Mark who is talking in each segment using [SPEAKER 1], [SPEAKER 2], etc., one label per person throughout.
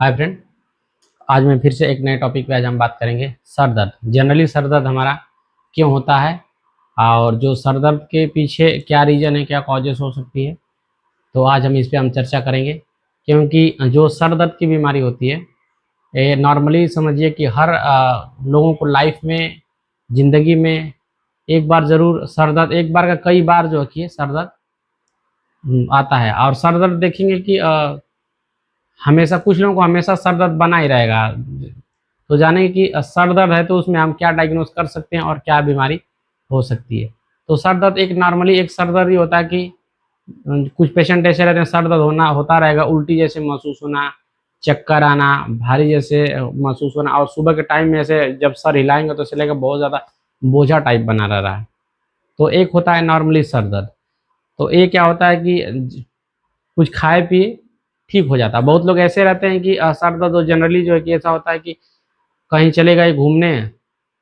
[SPEAKER 1] Hi friend. आज मैं फिर से एक नए टॉपिक पे आज हम बात करेंगे सर दर्द। जनरली सर दर्द हमारा क्यों होता है और जो सर दर्द के पीछे क्या रीज़न है, क्या कॉजेस हो सकती है, तो आज हम इस पे हम चर्चा करेंगे। क्योंकि जो सर दर्द की बीमारी होती है ये नॉर्मली समझिए कि हर लोगों को लाइफ में, ज़िंदगी में एक बार ज़रूर सर दर्द, एक बार का कई बार जो है कि सर दर्द आता है। और सर दर्द देखेंगे कि हमेशा कुछ लोगों को हमेशा सर दर्द बना ही रहेगा। तो जानेंगे कि सर दर्द है तो उसमें हम क्या डायग्नोस कर सकते हैं और क्या बीमारी हो सकती है। तो सर दर्द एक नॉर्मली एक सर दर्द ही होता है कि कुछ पेशेंट ऐसे रहते हैं सर दर्द होना होता रहेगा, उल्टी जैसे महसूस होना, चक्कर आना, भारी जैसे महसूस होना, और सुबह के टाइम में ऐसे जब सर हिलाएंगे तो ऐसे लगेगा बहुत ज़्यादा बोझा टाइप बना रहा है। तो एक होता है नॉर्मली सर दर्द। तो ये क्या होता है कि कुछ खाए पिए ठीक हो जाता है। बहुत लोग ऐसे रहते हैं कि सर दर्द जनरली जो है कि ऐसा होता है कि कहीं चले गए घूमने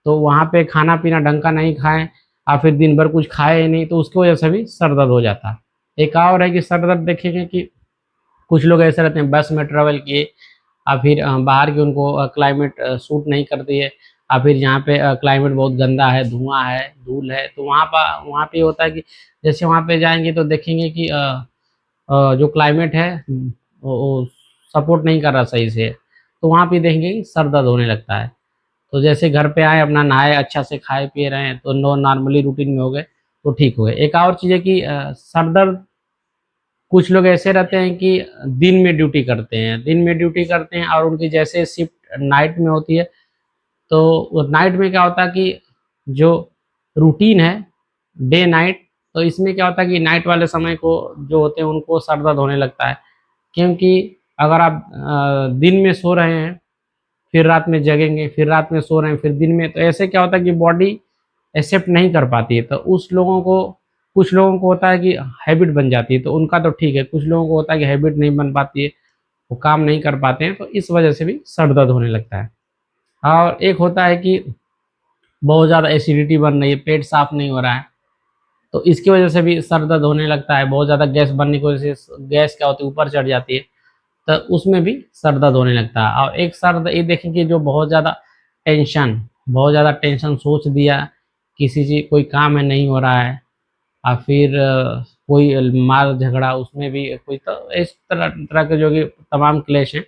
[SPEAKER 1] तो वहाँ पे खाना पीना ढंग का नहीं खाएं और फिर दिन भर कुछ खाए ही नहीं, तो उसकी वजह से भी सर दर्द हो जाता है। एक और है कि सर दर्द देखेंगे कि कुछ लोग ऐसे रहते हैं बस में ट्रेवल किए और फिर बाहर की उनको क्लाइमेट सूट नहीं करती है, और फिर यहाँ पे क्लाइमेट बहुत गंदा है, धुआं है, धूल है, तो वहाँ पे होता है कि जैसे वहाँ पे जाएंगे तो देखेंगे कि जो क्लाइमेट है वो सपोर्ट नहीं कर रहा सही से, तो वहाँ पे देखेंगे कि सर दर्द होने लगता है। तो जैसे घर पे आए, अपना नहाए, अच्छा से खाए पिए रहे हैं तो नॉर्मली रूटीन में हो गए तो ठीक हो गए। एक और चीज़ है कि सर दर्द कुछ लोग ऐसे रहते हैं कि दिन में ड्यूटी करते हैं और उनकी जैसे शिफ्ट नाइट में होती है, तो नाइट में क्या होता है कि जो रूटीन है डे नाइट, तो इसमें क्या होता है कि नाइट वाले समय को जो होते हैं उनको सर दर्द होने लगता है। क्योंकि अगर आप दिन में सो रहे हैं, फिर रात में जगेंगे, फिर रात में सो रहे हैं, फिर दिन में, तो ऐसे क्या होता है कि बॉडी एक्सेप्ट नहीं कर पाती है। तो उस लोगों को, कुछ लोगों को होता है कि हैबिट बन जाती है, तो उनका तो ठीक है। कुछ लोगों को होता है कि हैबिट नहीं बन पाती है, वो काम नहीं कर पाते हैं, तो इस वजह से भी सर दर्द होने लगता है। और एक होता है कि बहुत ज़्यादा एसिडिटी बन रही है, पेट साफ नहीं हो रहा है, तो इसकी वजह से भी सर दर्द होने लगता है। बहुत ज़्यादा गैस बनने की वजह से गैस क्या होती है ऊपर चढ़ जाती है, तो उसमें भी सर दर्द होने लगता है। और एक सर ये देखें कि जो बहुत ज़्यादा टेंशन सोच दिया, किसी चीज़ कोई काम है नहीं हो रहा है, और फिर कोई मार झगड़ा उसमें भी कोई, तो इस तरह तरह के जो कि तमाम क्लेश हैं,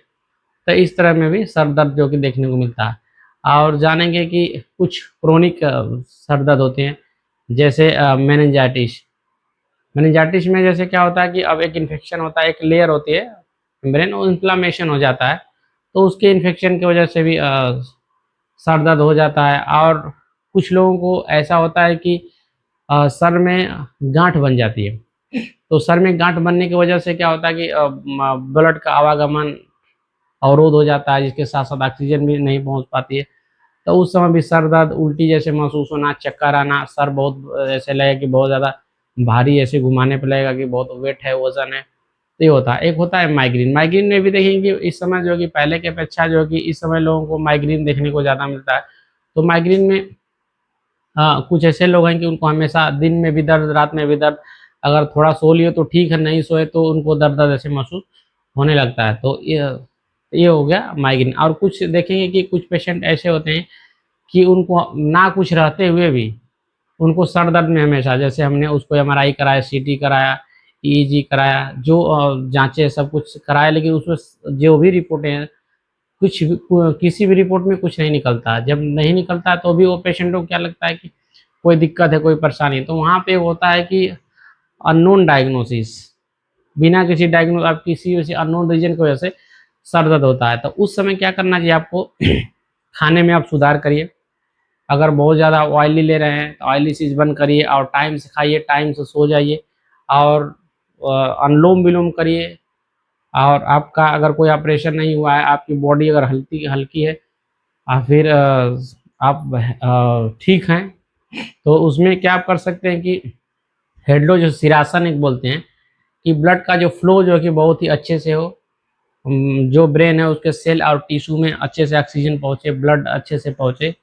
[SPEAKER 1] तो इस तरह में भी सर दर्द जो कि देखने को मिलता है। और जानेंगे कि कुछ क्रोनिक सर दर्द होते हैं, जैसे मेनिंजाइटिस। मेनिंजाइटिस में जैसे क्या होता है कि अब एक इन्फेक्शन होता है, एक लेयर होती है ब्रेन, और इन्फ्लामेशन हो जाता है, तो उसके इन्फेक्शन की वजह से भी सर दर्द हो जाता है। और कुछ लोगों को ऐसा होता है कि सर में गांठ बन जाती है, तो सर में गांठ बनने की वजह से क्या होता है कि ब्लड का आवागमन अवरोध हो जाता है, जिसके साथ साथ ऑक्सीजन भी नहीं पहुंच पाती है, तो उस समय भी सर दर्द, उल्टी जैसे महसूस होना, चक्कर आना, सर बहुत ऐसे लगेगा कि बहुत ज़्यादा भारी, ऐसे घुमाने पर लगेगा कि बहुत वेट है, वजन है, तो ये होता है। एक होता है माइग्रेन। माइग्रेन में भी देखेंगे इस समय जो कि पहले की अपेक्षा जो कि इस समय लोगों को माइग्रेन देखने को ज़्यादा मिलता है। तो माइग्रेन में हाँ, कुछ ऐसे लोग हैं कि उनको हमेशा दिन में भी दर्द, रात में भी दर्द, अगर थोड़ा सो लिए तो ठीक है, नहीं सोए तो उनको दर्द दर्द ऐसे महसूस होने लगता है। तो ये हो गया माइग्रेन। और कुछ देखेंगे कि कुछ पेशेंट ऐसे होते हैं कि उनको ना कुछ रहते हुए भी उनको सर दर्द में हमेशा, जैसे हमने उसको एमआरआई कराया, सीटी कराया, ईईजी कराया, जो जांचें सब कुछ कराया, लेकिन उसमें जो भी रिपोर्टें हैं, किसी भी रिपोर्ट में कुछ नहीं निकलता। जब नहीं निकलता तो भी वो पेशेंट को क्या लगता है कि कोई दिक्कत है, कोई परेशानी है। तो वहाँ पे होता है कि अननोन डायग्नोसिस, बिना किसी डायग्नोस, आप किसी वैसे अननोन रीजन की वजह से सर दर्द होता है। तो उस समय क्या करना चाहिए आपको? खाने में आप सुधार करिए। अगर बहुत ज़्यादा ऑयली ले रहे हैं तो ऑयली चीज़ बंद करिए, और टाइम से खाइए, टाइम से सो जाइए, और अनुलोम विलोम करिए। और आपका अगर कोई ऑपरेशन नहीं हुआ है, आपकी बॉडी अगर हल्की हल्की है, और फिर आप ठीक हैं, तो उसमें क्या आप कर सकते हैं कि हेडलो जो सिरासन एक बोलते हैं, कि ब्लड का जो फ्लो जो है कि बहुत ही अच्छे से हो, जो ब्रेन है उसके सेल और टिश्यू में अच्छे से ऑक्सीजन पहुँचे, ब्लड अच्छे से पहुँचे,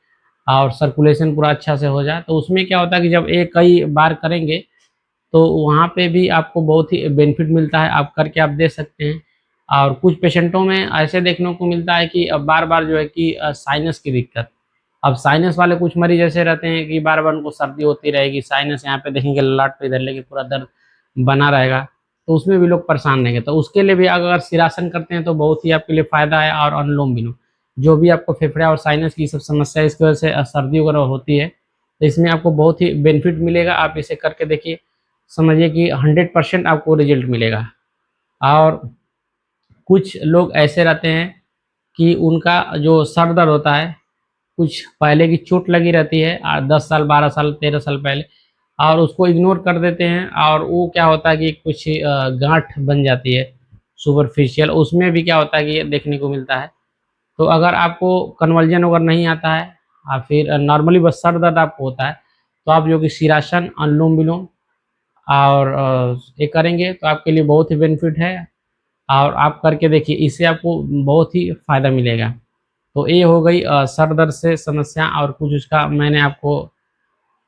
[SPEAKER 1] और सर्कुलेशन पूरा अच्छा से हो जाए। तो उसमें क्या होता है कि जब एक कई बार करेंगे तो वहाँ पे भी आपको बहुत ही बेनिफिट मिलता है। आप करके आप दे सकते हैं और कुछ पेशेंटों में ऐसे देखने को मिलता है कि बार बार जो है कि साइनस की दिक्कत। अब साइनस वाले कुछ मरीज ऐसे रहते हैं कि बार बार उनको सर्दी होती रहेगी, साइनस यहाँ पे देखेंगे ललाट पे इधर लेके पूरा दर्द बना रहेगा, तो उसमें भी लोग परेशान रहेंगे। तो उसके लिए भी अगर शीरासन करते हैं तो बहुत ही आपके लिए फ़ायदा है। और अनुलोम विलोम, जो भी आपको फेफड़े और साइनस की सब समस्या इसकी वजह से सर्दी वगैरह होती है, तो इसमें आपको बहुत ही बेनिफिट मिलेगा। आप इसे करके देखिए, समझिए कि 100% आपको रिजल्ट मिलेगा। और कुछ लोग ऐसे रहते हैं कि उनका जो सर दर्द होता है, कुछ पहले की चोट लगी रहती है 10 साल, 12 साल, 13 साल पहले, और उसको इग्नोर कर देते हैं, और वो क्या होता है कि कुछ गांठ बन जाती है सुपरफिशियल, उसमें भी क्या होता है कि ये देखने को मिलता है। तो अगर आपको कन्वर्जन वगैरह नहीं आता है, और फिर नॉर्मली बस सर दर्द आपको होता है, तो आप जो कि शीरासन, अनुलोम विलोम और ये करेंगे तो आपके लिए बहुत ही बेनिफिट है। और आप करके देखिए, इससे आपको बहुत ही फ़ायदा मिलेगा। तो ये हो गई सर दर्द से समस्या, और कुछ उसका मैंने आपको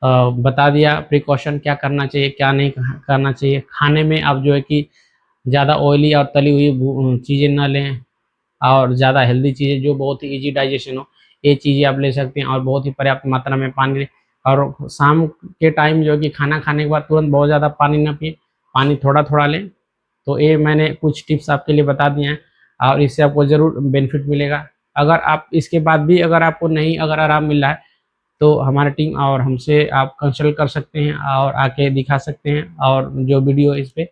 [SPEAKER 1] बता दिया प्रिकॉशन क्या करना चाहिए, क्या नहीं करना चाहिए। खाने में आप जो है कि ज़्यादा ऑयली और तली हुई चीज़ें ना लें, और ज़्यादा हेल्दी चीज़ें जो बहुत ही ईज़ी डाइजेशन हो, ये चीज़ें आप ले सकते हैं। और बहुत ही पर्याप्त मात्रा में पानी लें, और शाम के टाइम जो है कि खाना खाने के बाद तुरंत बहुत ज़्यादा पानी ना पिएँ, पानी थोड़ा-थोड़ा लें। तो ये मैंने कुछ टिप्स आपके लिए बता दिए हैं, और इससे आपको ज़रूर बेनिफिट मिलेगा। अगर आप इसके बाद भी अगर आपको नहीं अगर आराम मिल रहा है, तो हमारी टीम और हमसे आप कंसल्ट कर सकते हैं और आके दिखा सकते हैं, और जो वीडियो इस पे